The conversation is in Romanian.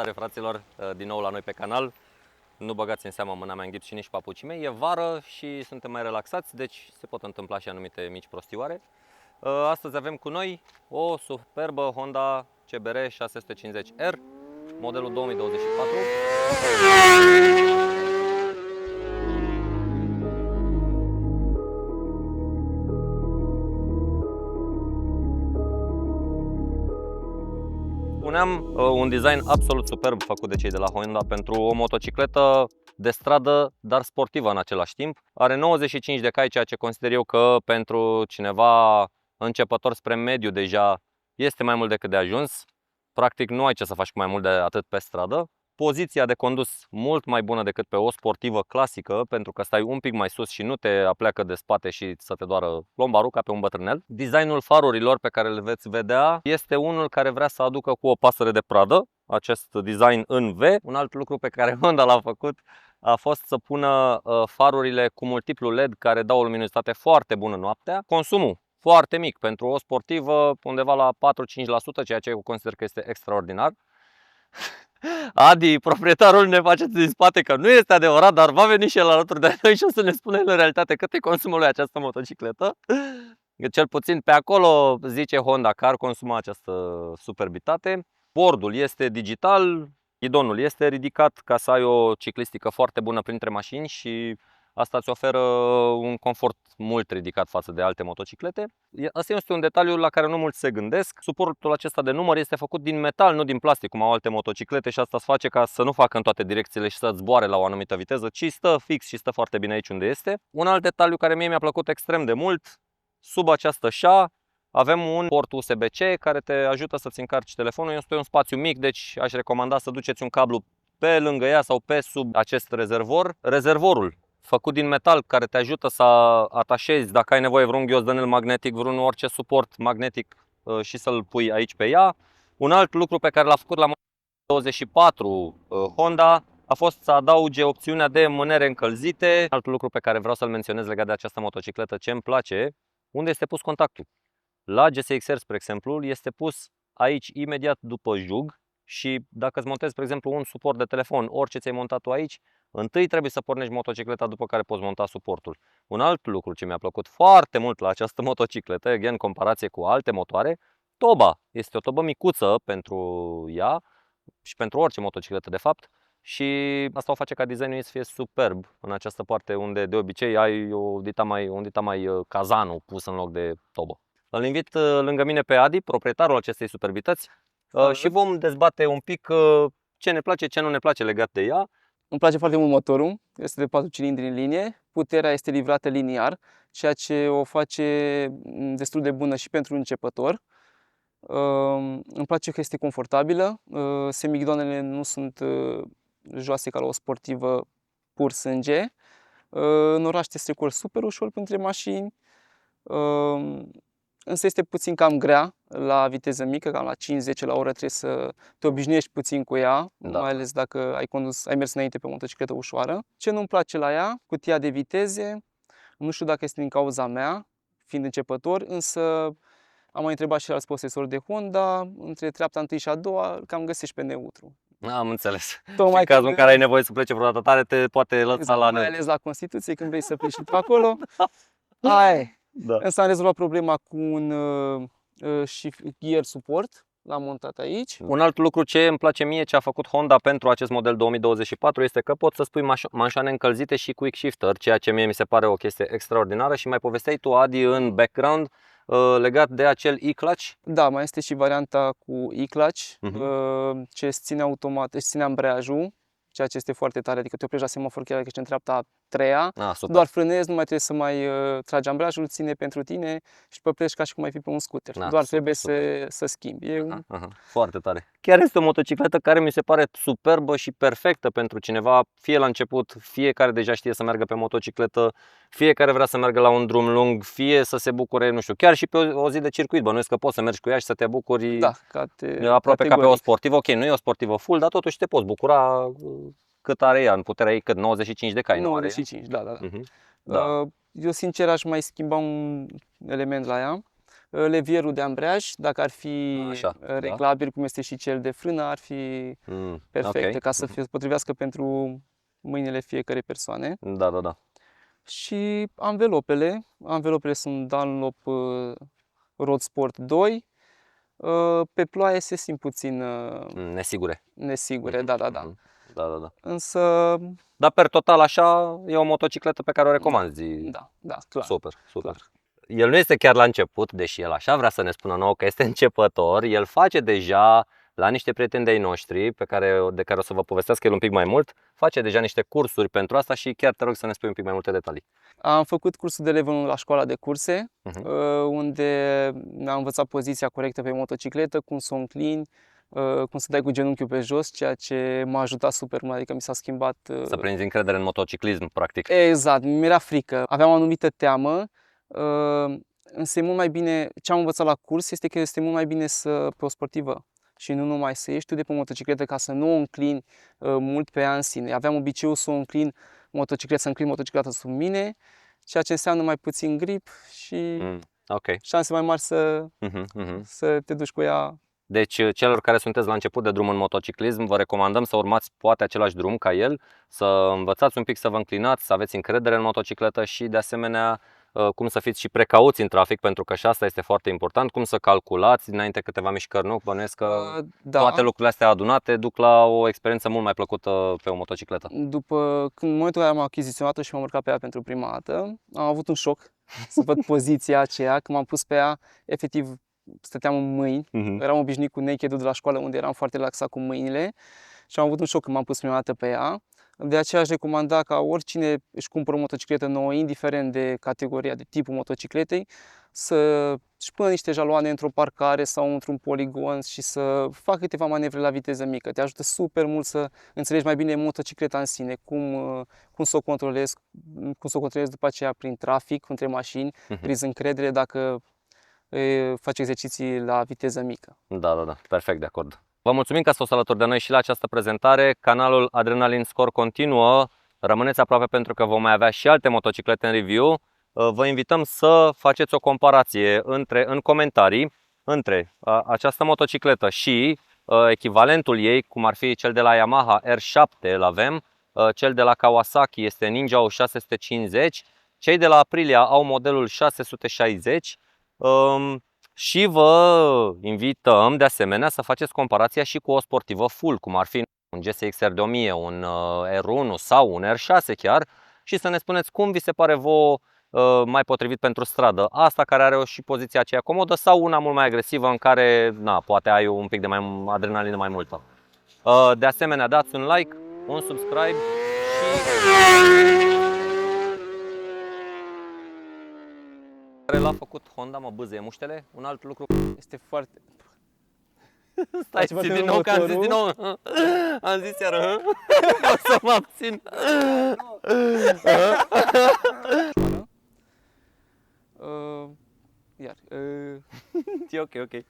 Salutare fraților, din nou la noi pe canal. Nu băgați în seamă mâna mea în ghipt și nici papucii mei. E vară și suntem mai relaxați, deci se pot întâmpla și anumite mici prostioare. Astăzi avem cu noi o superbă Honda CBR 650R, modelul 2024. Spuneam, un design absolut superb făcut de cei de la Honda pentru o motocicletă de stradă, dar sportivă în același timp. Are 95 de cai, ceea ce consider eu că pentru cineva începător spre mediu deja este mai mult decât de ajuns. Practic nu ai ce să faci cu mai mult de atât pe stradă. Poziția de condus mult mai bună decât pe o sportivă clasică, pentru că stai un pic mai sus și nu te apleacă de spate și să te doară lombarul ca pe un bătrânel. Designul farurilor pe care le veți vedea este unul care vrea să aducă cu o pasăre de pradă acest design în V. Un alt lucru pe care Honda l-a făcut a fost să pună farurile cu multiplu LED care dau o luminositate foarte bună noaptea. Consumul foarte mic pentru o sportivă, undeva la 4-5%, ceea ce eu consider că este extraordinar. Adi, proprietarul, ne face din spate că nu este adevărat, dar va veni și el alături de noi și o să ne spune în realitate cât e consumul lui această motocicletă. Cel puțin pe acolo zice Honda că ar consuma această superbitate. Bordul este digital, ghidonul este ridicat ca să ai o ciclistică foarte bună printre mașini și asta îți oferă un confort mult ridicat față de alte motociclete. Asta este un detaliu la care nu mulți se gândesc. Suportul acesta de număr este făcut din metal, nu din plastic, cum au alte motociclete, și asta îți face ca să nu facă în toate direcțiile și să zboare la o anumită viteză, ci stă fix și stă foarte bine aici unde este. Un alt detaliu care mie mi-a plăcut extrem de mult, sub această șa avem un port USB-C care te ajută să-ți încarci telefonul. Este un spațiu mic, deci aș recomanda să duceți un cablu pe lângă ea sau pe sub acest rezervor. Rezervorul făcut din metal care te ajută să atașezi, dacă ai nevoie, vreun ghiozdanel magnetic, vreun orice suport magnetic și să-l pui aici pe ea. Un alt lucru pe care l-a făcut la 24 Honda a fost să adauge opțiunea de mânere încălzite. Altul lucru pe care vreau să-l menționez legat de această motocicletă, ce îmi place, unde este pus contactul. La GSX-R, spre exemplu, este pus aici imediat după jug și dacă îți montezi, spre exemplu, un suport de telefon, orice ți-ai montat tu aici, întâi trebuie să pornești motocicleta, după care poți monta suportul. Un alt lucru ce mi-a plăcut foarte mult la această motocicletă, în comparație cu alte motoare, toba. Este o tobă micuță pentru ea și pentru orice motocicletă de fapt și asta o face ca designul ei să fie superb în această parte unde de obicei ai un dita mai cazanul pus în loc de tobă. Îl invit lângă mine pe Adi, proprietarul acestei superbități, și vom dezbate un pic ce ne place, ce nu ne place legat de ea. Îmi place foarte mult motorul, este de 4 cilindri în linie, puterea este livrată liniar, ceea ce o face destul de bună și pentru un începător. Îmi place că este confortabilă, semighidoanele nu sunt joase ca la o sportivă pur sânge. În oraș te strecori super ușor printre mașini, însă este puțin cam grea la viteză mică, cam la 5-10 la oră trebuie să te obișnuiești puțin cu ea, Da. mai ales dacă ai mers înainte pe o motocicletă ușoară. Ce nu-mi place la ea, cutia de viteze, nu știu dacă este din cauza mea, fiind începător, însă am mai întrebat și alți posesori de Honda, între treapta întâi și a doua, cam găsești pe neutru. Am înțeles. Tocmai Și în cazul în care ai nevoie să plece vreodată tare, te poate lăsa la mai neutru. ales la Constituție, când vrei să pleci și tu acolo. Hai. Da. Însă am rezolvat problema cu un shift gear support, l-am montat aici. Un alt lucru ce îmi place mie, ce a făcut Honda pentru acest model 2024, este că poți să spui manșoane încălzite și quick shifter, ceea ce mie mi se pare o chestie extraordinară. Și mai povesteai tu, Adi, în background legat de acel e-clutch. Da, mai este și varianta cu e-clutch, ce îți ține automat, își ține ambreiajul, ceea ce este foarte tare, adică te oprești la semafor chiar dacă ești în treapta a treia, doar frânezi, nu mai trebuie să mai tragi ambreiajul, ține pentru tine și te oprești ca și cum ai fi pe un scooter. Doar trebuie să schimbi. Foarte tare. Chiar este o motocicletă care mi se pare superbă și perfectă pentru cineva, fie la început, fie care deja știe să meargă pe motocicletă, fie care vrea să meargă la un drum lung, fie să se bucure, nu știu, chiar și pe o zi de circuit, bănuiesc că poți să mergi cu ea și să te bucuri, da, aproape ca pe o sportivă. Ok, nu e o sportivă full, dar totuși te poți bucura cât are ea, în puterea ei, cât 95 de cai. 95, da. Eu sincer aș mai schimba un element la ea. Levierul de ambreiaj, dacă ar fi Așa, da. reglabil, cum este și cel de frână, ar fi perfecte, ok. ca să se potrivească pentru mâinile fiecare persoane. Da, da, da. Și anvelopele sunt Dunlop Road Sport 2. Pe ploaie se simt puțin Nesigure. nesigure, da. Da, da, da. Însă, Dar per total așa e o motocicletă pe care o recomanzi. da, clar. Super. Clar. El nu este chiar la început, deși el așa vrea să ne spună nouă că este începător. El face deja la niște prieteni de-ai noștri de care o să vă povestesc el un pic mai mult. Face deja niște cursuri pentru asta și chiar te rog să ne spui un pic mai multe detalii. Am făcut cursul de level 1 la școala de curse, unde mi-am învățat poziția corectă pe motocicletă, cum să o înclini, cum să dai cu genunchiul pe jos, ceea ce m-a ajutat super mult, adică mi s-a schimbat. Să prinzi încredere în motociclism, practic. Exact, mi-era frică, aveam o anumită teamă, însă e mult mai bine, ce am învățat la curs este că este mult mai bine pe o sportivă și nu numai să ieși tu de pe motocicletă ca să nu o înclini mult pe ea în sine. Aveam obiceiul să o înclin motocicleta sub mine, ceea ce înseamnă mai puțin grip și șanse mai mari să te duci cu ea. Deci celor care sunteți la început de drum în motociclism, vă recomandăm să urmați poate același drum ca el, să învățați un pic să vă înclinați, să aveți încredere în motocicletă și de asemenea cum să fiți și precauți în trafic, pentru că și asta este foarte important, cum să calculați înainte câteva mișcări, nu? Bănuiesc că toate lucrurile astea adunate duc la o experiență mult mai plăcută pe o motocicletă. În momentul în care am achiziționat-o și m-am urcat pe ea pentru prima dată, am avut un șoc să văd poziția aceea, când m-am pus pe ea, efectiv stăteam în mâini, eram obișnuit cu naked-ul de la școală unde eram foarte relaxat cu mâinile și am avut un șoc când m-am pus prima dată pe ea. De aceea aș recomanda ca oricine își cumpără o motocicletă nouă, indiferent de categoria, de tipul motocicletei, să-și pună niște jaloane într-o parcare sau într-un poligon și să facă câteva manevre la viteză mică. Te ajută super mult să înțelegi mai bine motocicleta în sine, cum să o controlezi, după aceea prin trafic, între mașini, prinzi încredere dacă faci exerciții la viteză mică. Da, perfect, de acord. Vă mulțumim că ați fost alături de noi și la această prezentare. Canalul Adrenaline Score continuă. Rămâneți aproape pentru că vom mai avea și alte motociclete în review. Vă invităm să faceți o comparație în comentarii între această motocicletă și echivalentul ei, cum ar fi cel de la Yamaha R7, îl avem, cel de la Kawasaki este Ninja 650, cei de la Aprilia au modelul 660. Și vă invităm de asemenea să faceți comparația și cu o sportivă full, cum ar fi un GSX-R de 1000, un R1 sau un R6 chiar, și să ne spuneți cum vi se pare vouă mai potrivit pentru stradă. Asta care are și poziția aceea comodă sau una mult mai agresivă în care poate ai un pic de adrenalină mai multă. De asemenea, dați un like, un subscribe și... care l-a făcut Honda, mă bâzăie muștele. Un alt lucru este foarte... Stai, zi din nou, că am zis din nou. Am zis iar. O să mă abțin. Iar. E ok.